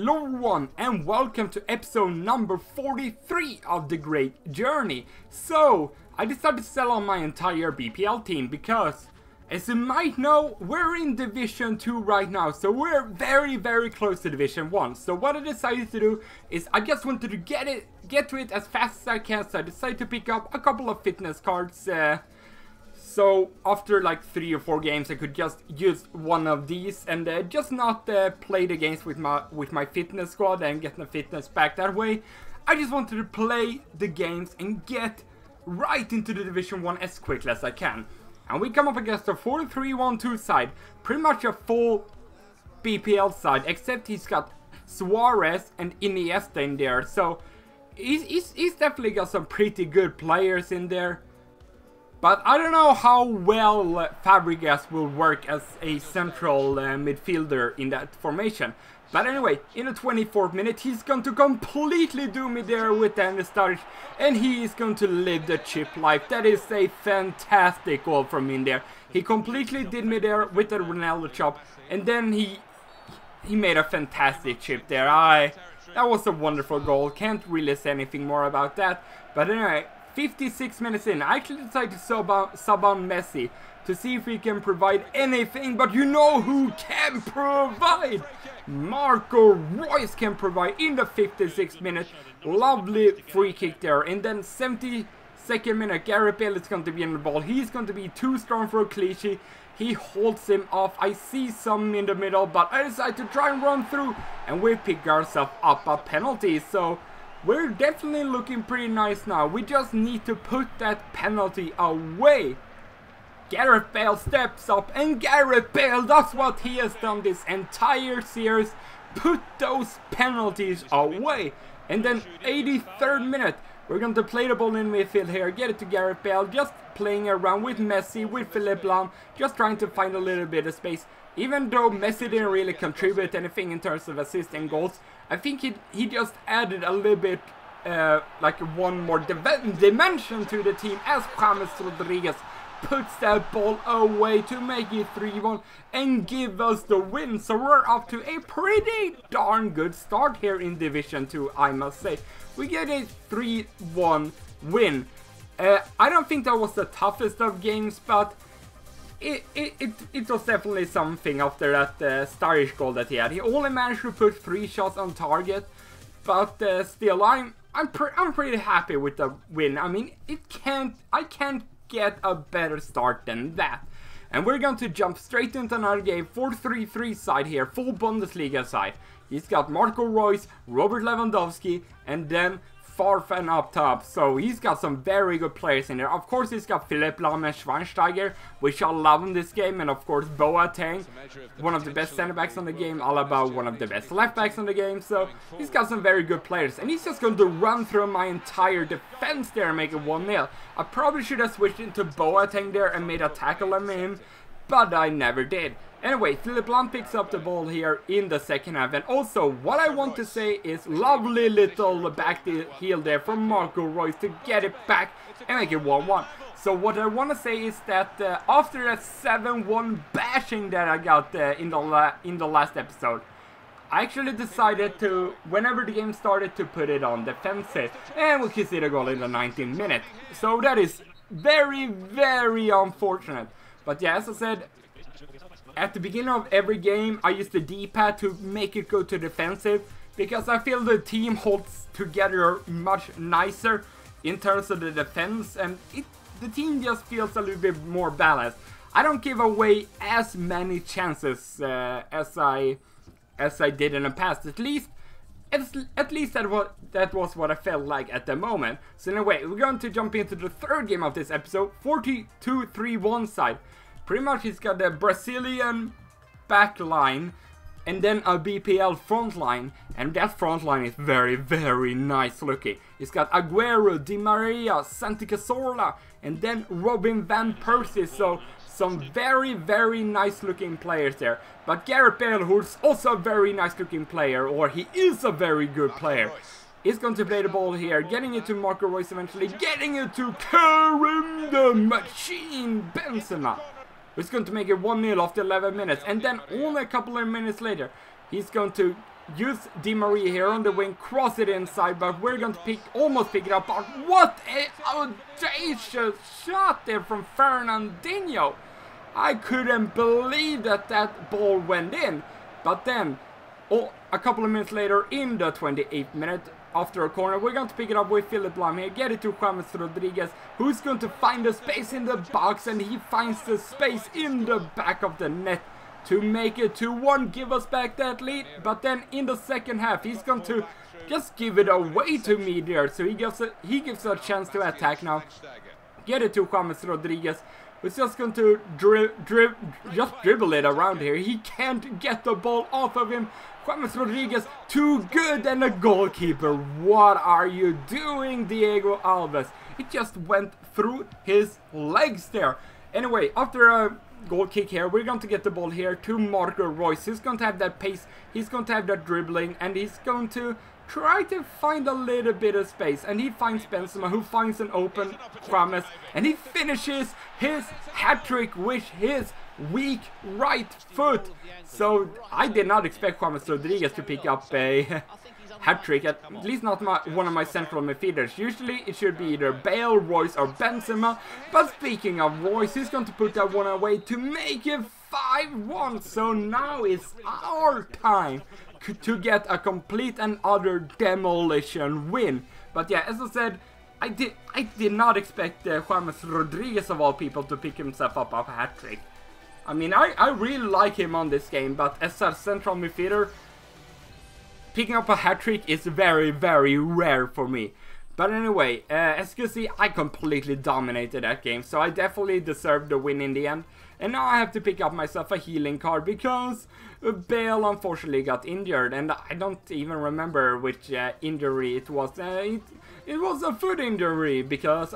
Hello everyone and welcome to episode number 43 of The Great Journey. So, I decided to sell on my entire BPL team because, as you might know, we're in Division 2 right now. So we're very close to Division 1. So what I decided to do is I just wanted to get to it as fast as I can. So I decided to pick up a couple of fitness cards. So after like 3 or 4 games I could just use one of these and just not play the games with my fitness squad and get the fitness back that way. I just wanted to play the games and get right into the Division 1 as quickly as I can. And we come up against a 4-3-1-2 side, pretty much a full BPL side, except he's got Suarez and Iniesta in there. So he's definitely got some pretty good players in there. But I don't know how well Fabregas will work as a central midfielder in that formation. But anyway, in the 24th minute, he's going to completely do me there with the start, and he is going to live the chip life. That is a fantastic goal from in there. He completely did me there with the Ronaldo chop, and then he made a fantastic chip there. That was a wonderful goal. Can't really say anything more about that. But anyway, 56 minutes in, I actually decided to sub on Messi to see if he can provide anything, but you know who can provide? Marco Reus can provide in the 56th minute. Lovely free kick there, and then 72nd minute, Gareth Bale is going to be in the ball. He's going to be too strong for a cliche. He holds him off. I see some in the middle, but I decide to try and run through, and we pick ourselves up a penalty. So we're definitely looking pretty nice now. We just need to put that penalty away. Gareth Bale steps up, and Gareth Bale does what he has done this entire series. Put those penalties away. And then 83rd minute, we're going to play the ball in midfield here. Get it to Gareth Bale, just playing around with Messi, with Philippe Lahm, just trying to find a little bit of space. Even though Messi didn't really contribute anything in terms of assists and goals, I think he just added a little bit, like one more dimension to the team as James Rodriguez puts that ball away to make it 3-1 and give us the win. So we're off to a pretty darn good start here in Division 2, I must say. We get a 3-1 win. I don't think that was the toughest of games, but it was definitely something after that Sturridge goal that he had. He only managed to put 3 shots on target, but still, I'm pretty happy with the win. I mean, I can't get a better start than that. And we're going to jump straight into another game. 4-3-3 side here, full Bundesliga side. He's got Marco Reus, Robert Lewandowski, and then Farfan up top. So he's got some very good players in there. Of course, he's got Philippe Lahm and Schweinsteiger, which I love in this game. And of course, Boateng, one of the best center backs on the game. Alaba, one of the best left backs on the game. So he's got some very good players. And he's just going to run through my entire defense there and make it 1-0. I probably should have switched into Boateng there and made a tackle on him, but I never did. Anyway, Philippe Lahm picks up the ball here in the second half. And also, what I want to say is lovely little back heel there from Marco Reus to get it back and make it 1-1. So what I want to say is that after that 7-1 bashing that I got in the last episode, I actually decided to, whenever the game started, to put it on defensive. And we can see the goal in the 19th minute. So that is very unfortunate. But yeah, as I said, at the beginning of every game, I use the D-pad to make it go to defensive, because I feel the team holds together much nicer in terms of the defense, and the team just feels a little bit more balanced. I don't give away as many chances as I did in the past. At least that was what I felt like at the moment. So anyway, we're going to jump into the third game of this episode, 42-3-1 side. Pretty much he's got the Brazilian back line and then a BPL front line, and that front line is very nice looking. He's got Aguero, Di Maria, Santi Cazorla, and then Robin van Persie. So some very nice looking players there. But Gareth Bale, who's also a very nice looking player, or he is a very good player, is going to play the ball here, getting it to Marco Reus eventually, getting it to Karim the Machine Benzema, who's going to make it 1-0 after 11 minutes. And then only a couple of minutes later, he's going to use Di Maria here on the wing, cross it inside, but we're going to almost pick it up. But what a audacious shot there from Fernandinho. I couldn't believe that that ball went in. But then, a couple of minutes later, in the 28th minute, after a corner, we're going to pick it up with Philip Lahm here, get it to James Rodriguez, who's going to find the space in the box, and he finds the space in the back of the net to make it 2-1, give us back that lead. But then in the second half, he's going to just give it away to me there, so he gives a chance to attack now, get it to James Rodriguez, who's just going to dribble it around here. He can't get the ball off of him. James Rodriguez, too good, and the goalkeeper. What are you doing, Diego Alves? It just went through his legs there. Anyway, after a goal kick here, we're going to get the ball here to Marco Reus. He's going to have that pace, he's going to have that dribbling, and he's going to try to find a little bit of space. And he finds Benzema, who finds an open James, and he finishes his hat-trick with his weak right foot. So I did not expect James Rodriguez to pick up a hat-trick, at least not one of my central midfielders. Usually it should be either Bale, Reus or Benzema, but speaking of Reus, he's going to put that one away to make it 5-1. So now it's our time to get a complete and utter demolition win. But yeah, as I said, I did not expect James Rodriguez of all people to pick himself up a hat-trick. I mean, I really like him on this game, but as a central midfielder, picking up a hat-trick is very, very rare for me. But anyway, as you can see, I completely dominated that game, so I definitely deserved the win in the end. And now I have to pick up myself a healing card because Bale unfortunately got injured, and I don't even remember which injury it was. It was a foot injury, because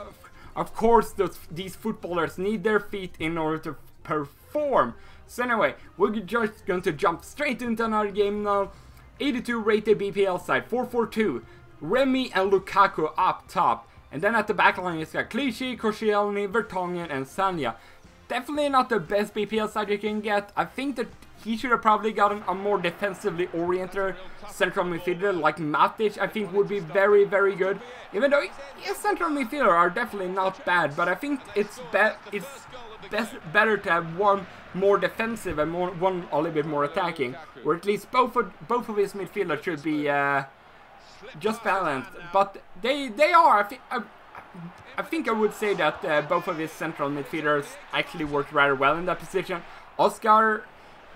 of course these footballers need their feet in order to perform. So anyway, we're just going to jump straight into another game now. 82 rated BPL side, 4-4-2. Remy and Lukaku up top. And then at the back line, it's got Clichy, Koscielny, Vertonghen, and Sanya. Definitely not the best BPL side you can get. I think that he should have probably gotten a more defensively oriented central midfielder like Matic. I think would be very, very good. Even though his central midfielder are definitely not bad, but I think it's better to have one more defensive and one a little bit more attacking, or at least both of his midfielders should be just balanced. But they are. I think I would say that both of his central midfielders actually worked rather well in that position. Oscar,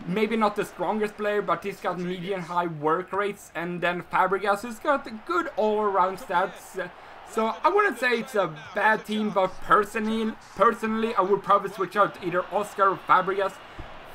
maybe not the strongest player, but he's got medium-high work rates, and then Fabregas has got good all-around stats. So I wouldn't say it's a bad team, but personally I would probably switch out either Oscar or Fabregas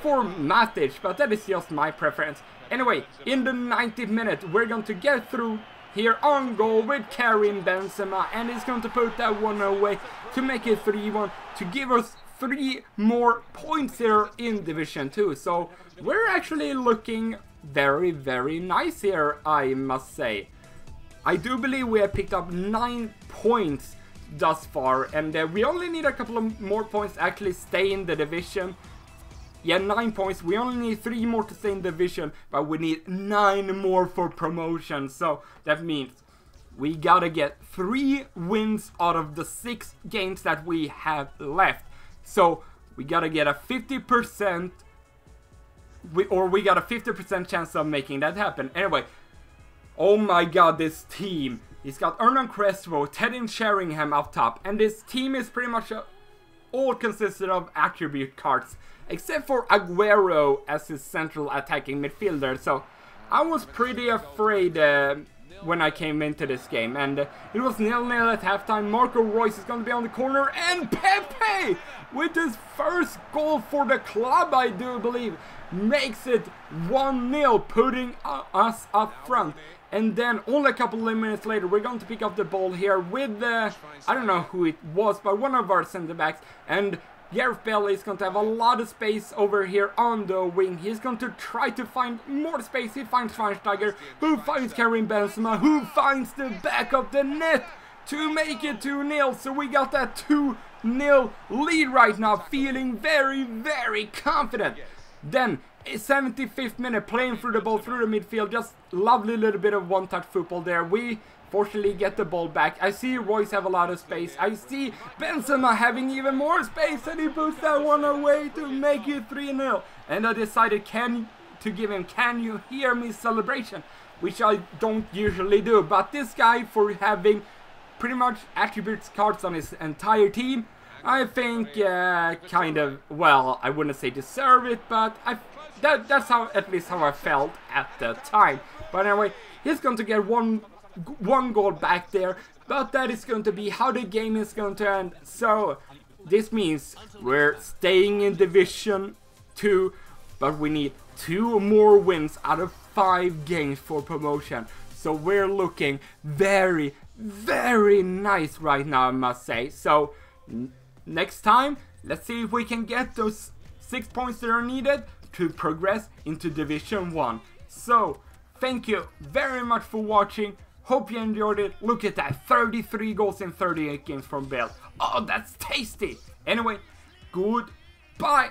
for Matic, but that is just my preference. Anyway, in the 90th minute, we're going to get through here on goal with Karim Benzema, and he's going to put that one away to make it 3-1, to give us 3 more points here in Division 2. So we're actually looking very, very nice here, I must say. I do believe we have picked up 9 points thus far, and we only need a couple of more points to actually stay in the division. Yeah, 9 points. We only need 3 more to stay in the division, but we need 9 more for promotion. So that means we gotta get 3 wins out of the 6 games that we have left. So we gotta get a 50%, we got a 50% chance of making that happen. Anyway. Oh my god, this team. He's got Hernan Crespo, Teddy Sheringham up top. And this team is pretty much all consisted of attribute cards. Except for Aguero as his central attacking midfielder. So I was pretty afraid when I came into this game. And it was 0-0 at halftime. Marco Reus is going to be on the corner. And Pepe, with his first goal for the club, I do believe, makes it 1-0, putting us up front. And then only a couple of minutes later, we're going to pick up the ball here with, I don't know who it was, but one of our center-backs. And Gareth Bale is going to have a lot of space over here on the wing. He's going to try to find more space. He finds Schweinsteiger, who finds Karim Benzema, who finds the back of the net to make it 2-0. So we got that 2-0 lead right now, feeling very, very confident. Then 75th minute, playing through the ball, through the midfield, just lovely little bit of one-touch football there. We fortunately get the ball back. I see Royce have a lot of space. I see Benzema having even more space, and he puts that one away to make it 3-0. And I decided to give him "Can you hear me" celebration, which I don't usually do. But this guy, for having pretty much attributes cards on his entire team, I think kind of, well, I wouldn't say deserve it, but that's how, at least how I felt at the time. But anyway, he's going to get one goal back there, but that is going to be how the game is going to end. So this means we're staying in Division 2, but we need 2 more wins out of 5 games for promotion. So we're looking very, very nice right now, I must say. So next time, let's see if we can get those 6 points that are needed to progress into Division 1. So thank you very much for watching. Hope you enjoyed it. Look at that, 33 goals in 38 games from Bill. Oh, that's tasty. Anyway, goodbye.